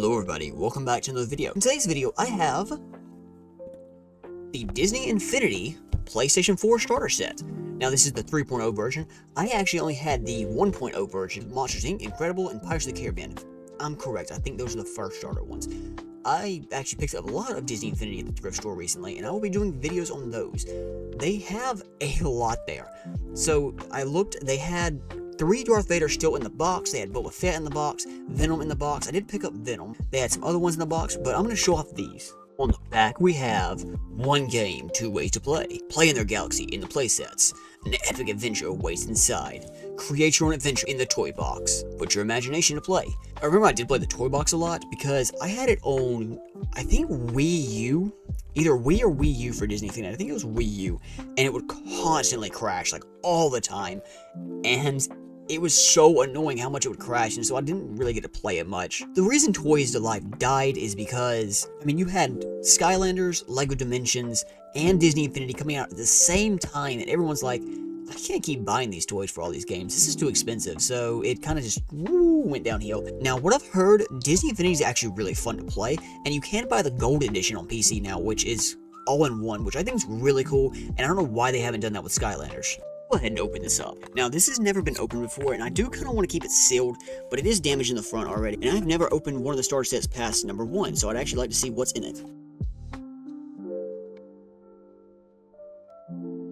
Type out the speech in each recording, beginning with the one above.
Hello everybody, welcome back to another video. In today's video, I have the Disney Infinity PlayStation 4 starter set. Now this is the 3.0 version. I actually only had the 1.0 version, Monsters Inc., Incredible, and Pirates of the Caribbean. I'm correct, I think those are the first starter ones. I actually picked up a lot of Disney Infinity at the thrift store recently, and I will be doing videos on those. They have a lot there. So I looked, they had 3 Darth Vader still in the box. They had Boba Fett in the box, Venom in the box. I did pick up Venom. They had some other ones in the box, but I'm going to show off these. On the back, we have one game, 2 ways to play. Play in their galaxy in the playsets. An epic adventure awaits inside. Create your own adventure in the toy box. Put your imagination to play. I remember I did play the toy box a lot because I had it on, I think, Wii U. Either Wii or Wii U for Disney Infinity. I think it was Wii U. And it would constantly crash, like, all the time. And it was so annoying how much it would crash, and so I didn't really get to play it much. The reason Toys to Life died is because, I mean, you had Skylanders, Lego Dimensions, and Disney Infinity coming out at the same time, and everyone's like, I can't keep buying these toys for all these games. This is too expensive, so it kind of just went downhill. Now, what I've heard, Disney Infinity is actually really fun to play, and you can buy the Gold Edition on PC now, which is all-in-one, which I think is really cool, and I don't know why they haven't done that with Skylanders. Go ahead and open this up. Now, this has never been opened before, and I do kind of want to keep it sealed, but it is damaged in the front already, and I've never opened one of the starter sets past number 1, so I'd actually like to see what's in it.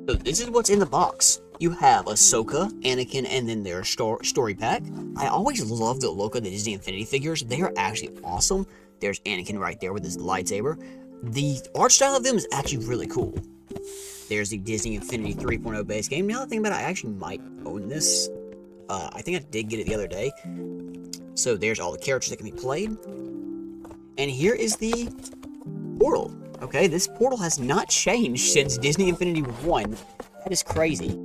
So this is what's in the box. You have Ahsoka, Anakin, and then their story pack. I always love the look of the Disney Infinity figures. They are actually awesome. There's Anakin right there with his lightsaber. The art style of them is actually really cool. There's the Disney Infinity 3.0 base game. Now that I think about it, I actually might own this. I think I did get it the other day. So there's all the characters that can be played. And here is the portal. Okay, this portal has not changed since Disney Infinity 1. That is crazy.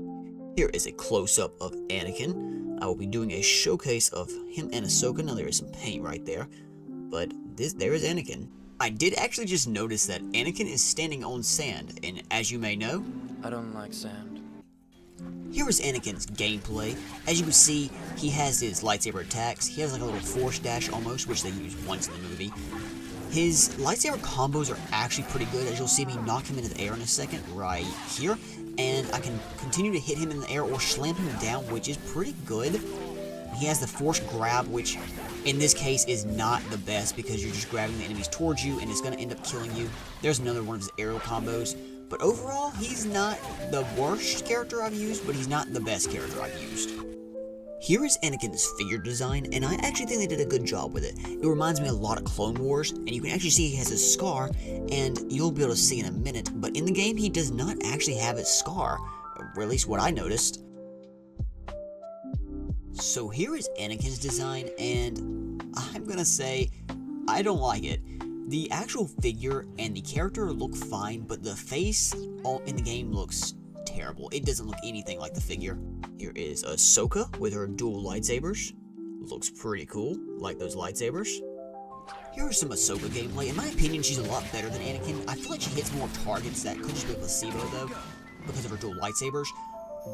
Here is a close-up of Anakin. I will be doing a showcase of him and Ahsoka. Now there is some paint right there. But there is Anakin. I did actually just notice that Anakin is standing on sand, and as you may know, I don't like sand. Here is Anakin's gameplay. As you can see, he has his lightsaber attacks. He has like a little force dash almost, which they use once in the movie. His lightsaber combos are actually pretty good, as you'll see me knock him into the air in a second, right here. And I can continue to hit him in the air or slam him down, which is pretty good. He has the force grab, which in this case is not the best because you're just grabbing the enemies towards you and it's going to end up killing you. There's another one of his aerial combos. But overall, he's not the worst character I've used, but he's not the best character I've used. Here is Anakin's figure design, and I actually think they did a good job with it. It reminds me a lot of Clone Wars, and you can actually see he has a scar, and you'll be able to see in a minute, but in the game he does not actually have his scar, or at least what I noticed. So here is Anakin's design, and I'm gonna say, I don't like it. The actual figure and the character look fine, but the face in the game looks terrible. It doesn't look anything like the figure. Here is Ahsoka with her dual lightsabers. Looks pretty cool, like those lightsabers. Here is some Ahsoka gameplay. In my opinion, she's a lot better than Anakin. I feel like she hits more targets. That could just be a placebo though, because of her dual lightsabers.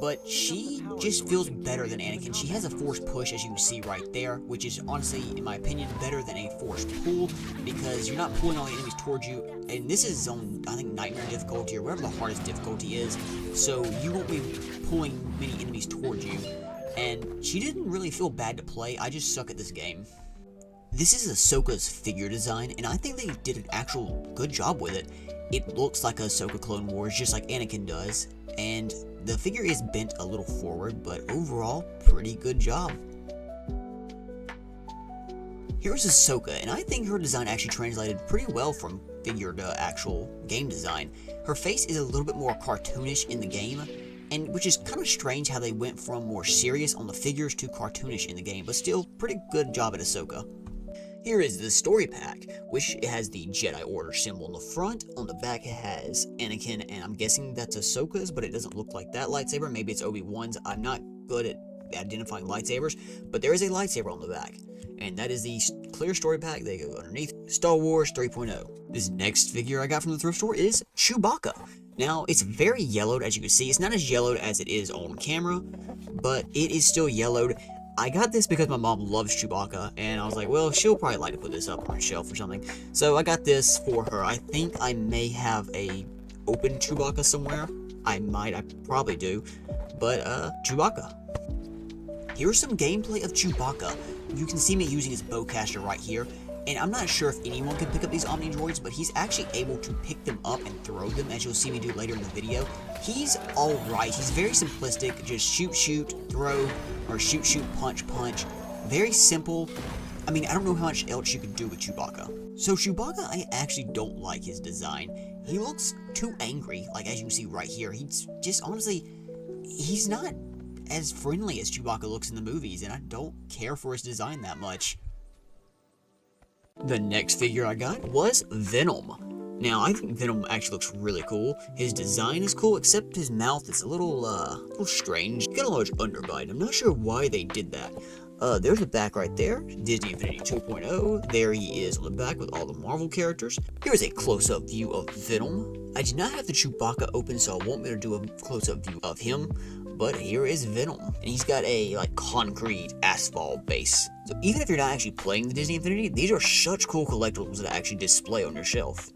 But she just feels better than Anakin. She has a force push, as you can see right there, which is honestly, in my opinion, better than a force pull, because you're not pulling all the enemies towards you, and this is on, I think, Nightmare difficulty, or whatever the hardest difficulty is, so you won't be pulling many enemies towards you, and she didn't really feel bad to play. I just suck at this game. This is Ahsoka's figure design, and I think they did an actual good job with it. It looks like Ahsoka Clone Wars, just like Anakin does, and the figure is bent a little forward, but overall, pretty good job. Here's Ahsoka, and I think her design actually translated pretty well from figure to actual game design. Her face is a little bit more cartoonish in the game, and which is kind of strange how they went from more serious on the figures to cartoonish in the game, but still, pretty good job at Ahsoka. Here is the story pack, which has the Jedi Order symbol on the front. On the back it has Anakin, and I'm guessing that's Ahsoka's, but it doesn't look like that lightsaber. Maybe it's Obi-Wan's. I'm not good at identifying lightsabers, but there is a lightsaber on the back. And that is the clear story pack. They go underneath Star Wars 3.0. This next figure I got from the thrift store is Chewbacca. Now, it's very yellowed, as you can see. It's not as yellowed as it is on camera, but it is still yellowed. I got this because my mom loves Chewbacca, and I was like, well, she'll probably like to put this up on a shelf or something. So I got this for her. I think I may have a open Chewbacca somewhere. I probably do. But, Chewbacca. Here's some gameplay of Chewbacca. You can see me using his bowcaster right here. And I'm not sure if anyone can pick up these Omni Droids, but he's actually able to pick them up and throw them, as you'll see me do later in the video. He's alright. He's very simplistic. Just shoot, shoot, throw, or shoot, shoot, punch, punch. Very simple. I mean, I don't know how much else you could do with Chewbacca. So Chewbacca, I actually don't like his design. He looks too angry, like as you can see right here. He's just, honestly, he's not as friendly as Chewbacca looks in the movies, and I don't care for his design that much. The next figure I got was Venom. Now, I think Venom actually looks really cool. His design is cool, except his mouth is a little strange. He's got a large underbite. I'm not sure why they did that. There's the back right there. Disney Infinity 2.0. There he is on the back with all the Marvel characters. Here's a close-up view of Venom. I did not have the Chewbacca open, so I won't be able to do a close-up view of him. But here is Venom, and he's got a concrete asphalt base. So even if you're not actually playing the Disney Infinity, these are such cool collectibles that actually display on your shelf.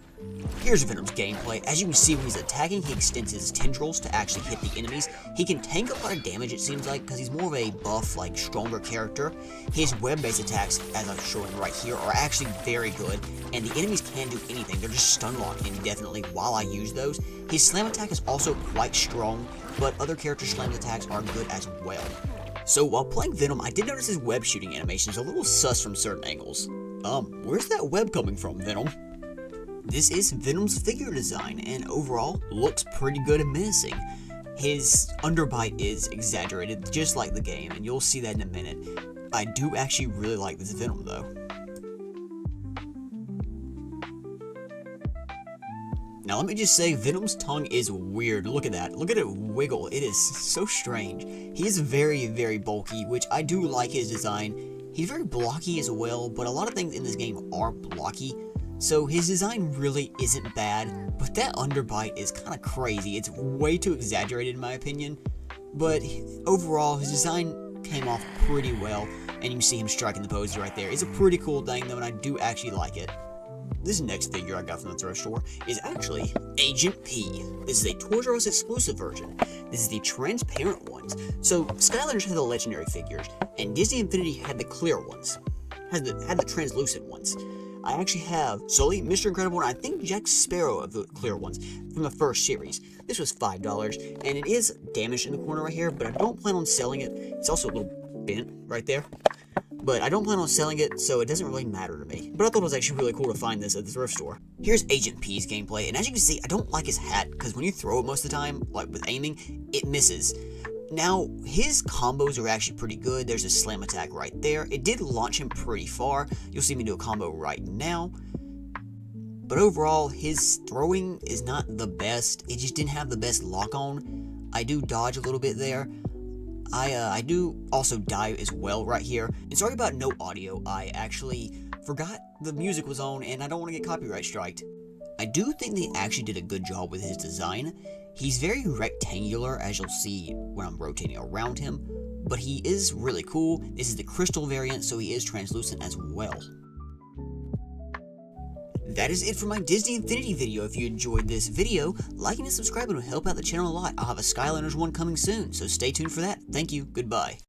Here's Venom's gameplay. As you can see, when he's attacking, he extends his tendrils to actually hit the enemies. He can tank a lot of damage, it seems like, because he's more of a buff, stronger character. His web-based attacks, as I'm showing right here, are actually very good, and the enemies can't do anything. They're just stun locked indefinitely while I use those. His slam attack is also quite strong, but other characters' slam attacks are good as well. So while playing Venom, I did notice his web shooting animation is a little sus from certain angles. Where's that web coming from, Venom? This is Venom's figure design, and overall, looks pretty good and menacing. His underbite is exaggerated, just like the game, and you'll see that in a minute. I do actually really like this Venom, though. Now let me just say, Venom's tongue is weird. Look at that. Look at it wiggle. It is so strange. He is very, very bulky, which I do like his design. He's very blocky as well, but a lot of things in this game are blocky. So his design really isn't bad, but that underbite is kind of crazy. It's way too exaggerated in my opinion, but overall his design came off pretty well, and you can see him striking the pose right there. It's a pretty cool thing though, and I do actually like it. This next figure I got from the thrift store is actually Agent P. This is a Toys R Us exclusive version. This is the transparent ones. So Skylanders had the legendary figures, and Disney Infinity had the clear ones, had the translucent ones. I actually have Sully, Mr. Incredible, and I think Jack Sparrow of the clear ones from the first series. This was $5, and it is damaged in the corner right here, but I don't plan on selling it. It's also a little bent right there, but I don't plan on selling it, so it doesn't really matter to me. But I thought it was actually really cool to find this at the thrift store. Here's Agent P's gameplay, and as you can see, I don't like his hat, because when you throw it most of the time, like with aiming, it misses. Now, his combos are actually pretty good. There's a slam attack right there. It did launch him pretty far. You'll see me do a combo right now. But overall, his throwing is not the best. It just didn't have the best lock on. I do dodge a little bit there. I do also die as well right here. And sorry about no audio. I actually forgot the music was on and I don't want to get copyright striked. I do think they actually did a good job with his design. He's very rectangular, as you'll see when I'm rotating around him, but he is really cool. This is the crystal variant, so he is translucent as well. That is it for my Disney Infinity video. If you enjoyed this video, liking and subscribing will help out the channel a lot. I'll have a Skylanders one coming soon, so stay tuned for that. Thank you. Goodbye.